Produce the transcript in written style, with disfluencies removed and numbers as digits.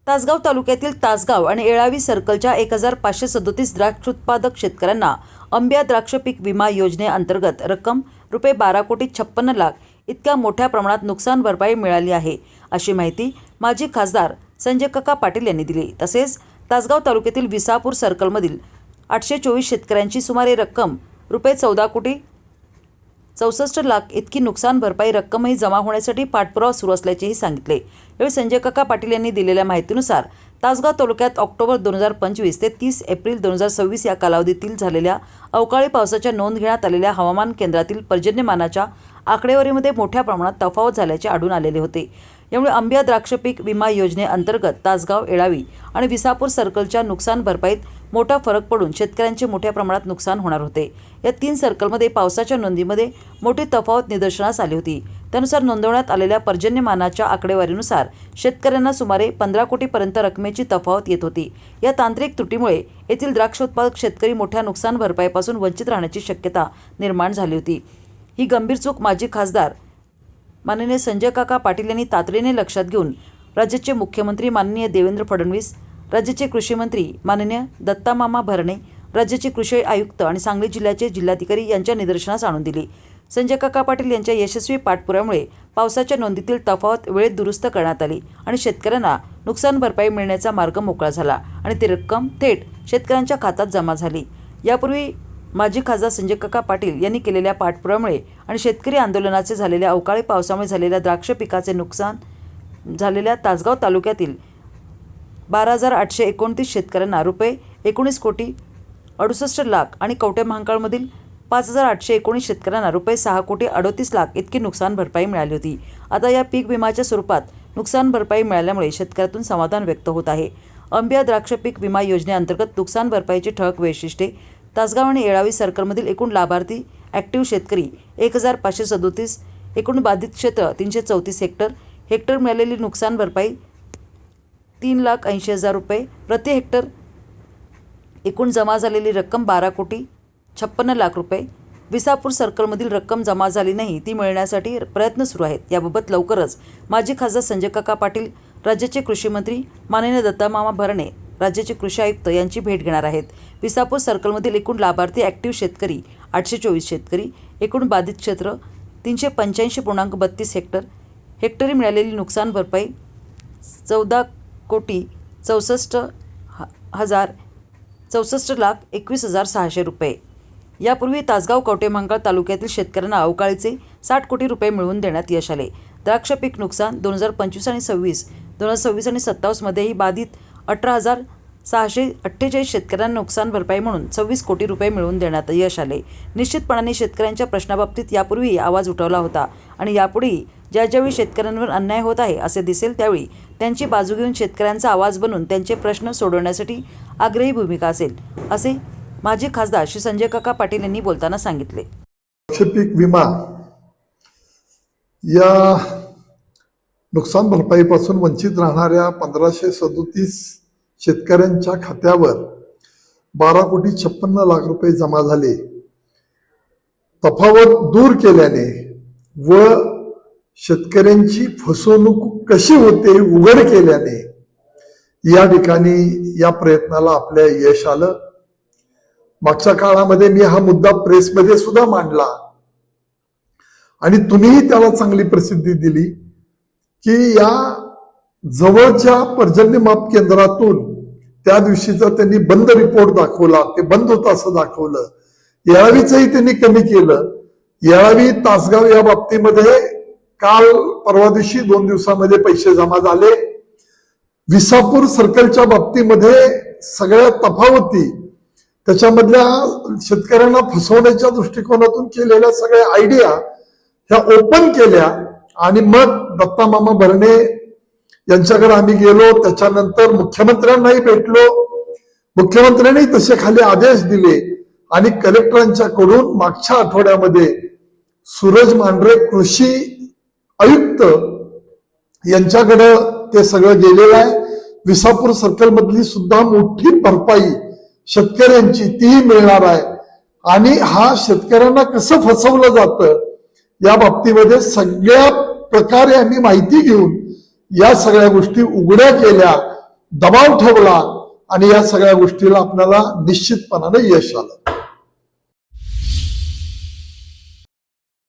तासगाव तालुक्यातील तासगाव आणि येळावी सर्कलच्या 1537 द्राक्ष उत्पादक शेतकऱ्यांना अंबिया द्राक्ष पीक विमा योजनेअंतर्गत रक्कम ₹12,56,00,000 इतक्या मोठ्या प्रमाणात नुकसान भरपाई मिळाली आहे, अशी माहिती माजी खासदार संजय काका पाटील यांनी दिली। तसेच तासगाव तालुक्यातील विसापूर सर्कलमधील 824 शेतकऱ्यांची सुमारे रक्कम ₹14,64,00,000 इतकी नुकसान भरपाई रक्कमही जमा होण्यासाठी पाठपुरावा सुरू असल्याचेही सांगितले। यावेळी संजय काका पाटील यांनी दिलेल्या माहितीनुसार तासगाव तालुक्यात ऑक्टोबर 2025 ते 30 एप्रिल 2026 या कालावधीतील झालेल्या अवकाळी पावसाच्या नोंद घेण्यात आलेल्या हवामान केंद्रातील पर्जन्यमानाच्या आकडेवारीमध्ये मोठ्या प्रमाणात तफावत झाल्याचे आढळून आलेले होते। यामुळे अंबिया द्राक्ष पीक विमा योजनेअंतर्गत तासगाव, येळावी आणि विसापूर सर्कलच्या नुकसान भरपाईत मोठा फरक पडून शेतकऱ्यांचे मोठ्या प्रमाणात नुकसान होणार होते। या 3 सर्कलमध्ये पावसाच्या नोंदीमध्ये मोठी तफावत निदर्शनास आली होती। त्यानुसार नोंदवण्यात आलेल्या पर्जन्यमानाच्या आकडेवारीनुसार शेतकऱ्यांना सुमारे 15 कोटीपर्यंत रकमेची तफावत येत होती। या तांत्रिक त्रुटीमुळे येथील द्राक्ष उत्पादक शेतकरी मोठ्या नुकसान भरपाईपासून वंचित राहण्याची शक्यता निर्माण झाली होती। ही गंभीर चूक माजी खासदार माननीय संजय काका पाटील यांनी तातडीने लक्षात घेऊन राज्याचे मुख्यमंत्री माननीय देवेंद्र फडणवीस, राज्याचे कृषी मंत्री माननीय दत्तामामा भरणे, राज्याचे कृषी आयुक्त आणि सांगली जिल्ह्याचे जिल्हाधिकारी यांच्या निदर्शनास आणून दिली। संजय काका पाटील यांच्या यशस्वी पाठपुराव्यामुळे पावसाच्या नोंदीतील तफावत वेळेत दुरुस्त करण्यात आली आणि शेतकऱ्यांना नुकसान भरपाई मिळण्याचा मार्ग मोकळा झाला आणि ती रक्कम थेट शेतकऱ्यांच्या खात्यात जमा झाली। यापूर्वी माजी खासदार संजय काका पाटील यांनी केलेल्या पाठपुराव्यामुळे आणि शेतकरी आंदोलनाचे झालेल्या अवकाळी पावसामुळे झालेल्या द्राक्ष पिकाचे नुकसान झालेल्या तासगाव तालुक्यातील 12,829 शेतकऱ्यांना ₹19,68,00,000 आणि कवठेमहांकाळमधील 5,819 शेतकऱ्यांना ₹6,38,00,000 इतकी नुकसान भरपाई मिळाली होती। आता या पीक विम्याच्या स्वरूपात नुकसान भरपाई मिळाल्यामुळे शेतकऱ्यातून समाधान व्यक्त होत आहे। अंबिया द्राक्ष पीक विमा योजनेअंतर्गत नुकसान भरपाईची ठळक वैशिष्ट्ये: तासगाव आणि येळावी सर्कलमधील एकूण लाभार्थी ॲक्टिव्ह शेतकरी 1537, एकूण बाधित क्षेत्र 334 हेक्टर, हेक्टर मिळालेली नुकसान भरपाई ₹3,80,000 प्रति हेक्टर, एकूण जमा झालेली रक्कम ₹12,56,00,000। विसापूर सर्कलमधील रक्कम जमा झाली नाही ती मिळण्यासाठी प्रयत्न सुरू आहेत। याबाबत लवकरच माजी खासदार संजय काका पाटील, राज्याचे कृषी मंत्री माननीय दत्तामामा भरणे, राज्याचे कृषी आयुक्त यांची भेट घेणार आहेत। विसापूर सर्कलमधील एकूण लाभार्थी ॲक्टिव्ह शेतकरी 824 शेतकरी, एकूण बाधित क्षेत्र 385.32 हेक्टर, हेक्टरी मिळालेली नुकसान भरपाई ₹14,64,21,600। यापूर्वी तासगाव कवठेमहांकाळ तालुक्यातील शेतकऱ्यांना अवकाळीचे 60 कोटी रुपये मिळवून देण्यात यश आले। द्राक्ष पीक नुकसान 2025 आणि 2026 आणि 27 मध्येही बाधित 18,648 शेतकऱ्यांना नुकसान भरपाई म्हणून 26 कोटी रुपये मिळवून देण्यात यश आले। निश्चितपणाने शेतकऱ्यांच्या प्रश्नाबाबतीत यापूर्वी आवाज उठवला होता आणि यापुढेही ज्यावेळी शेतकऱ्यांवर अन्याय होत आहे असे दिसेल त्यावेळी त्यांची बाजू घेऊन शेतकऱ्यांचा आवाज बनून त्यांचे प्रश्न सोडवण्यासाठी आग्रही भूमिका असेल, असे माजी खासदार श्री संजय काका पाटील यांनी बोलताना सांगितले। पीक विमा या नुकसान भरपाईपासून वंचित राहणाऱ्या 1537 शेतकऱ्यांच्या खात्यावर ₹12,56,00,000 जमा झाले। तफावत दूर केल्याने व शेतकऱ्यांची फसवणूक कशी होते उघड केल्याने या ठिकाणी या प्रयत्नाला आपल्या यश आलं। मागच्या काळामध्ये मी हा मुद्दा प्रेसमध्ये सुद्धा मांडला आणि तुम्हीही त्याला चांगली प्रसिद्धी दिली की या जवळच्या पर्जन्यमाप केंद्रातून त्या दिवशीचा त्यांनी बंद रिपोर्ट दाखवला, ते बंद होतं असं दाखवलं। येळावीचंही त्यांनी कमी केलं। येळावी, तासगाव या बाबतीमध्ये काल परवा दिवशी 2 दिवसामध्ये पैसे जमा झाले। विसापूर सर्कलच्या बाबतीमध्ये सगळ्या तफावती त्याच्यामधल्या शेतकऱ्यांना फसवण्याच्या दृष्टिकोनातून केलेल्या सगळ्या आयडिया ह्या ओपन केल्या आणि मग दत्तामामा भरणे यांच्याकडे आम्ही गेलो। त्याच्यानंतर मुख्यमंत्र्यांनाही भेटलो। मुख्यमंत्र्यांनी तसे खाली आदेश दिले आणि कलेक्टरांच्याकडून मागच्या आठवड्यामध्ये सूरज मांढरे कृषी आयुक्त यांच्याकडे ते सगळं गेलेलं आहे। विसापूर सर्कल मधली सुद्धा मोठी भरपाई शेतकऱ्यांची तीही मिळणार आहे आणि हा शेतकऱ्यांना कसं फसवलं जातं या बाबतीमध्ये सगळ्या प्रकारे आम्ही माहिती घेऊन या सगळ्या गोष्टी उघड्या केल्या दबाव ठेवला आणि या सगळ्या गोष्टीला आपल्याला निश्चितपणाने यश आलं.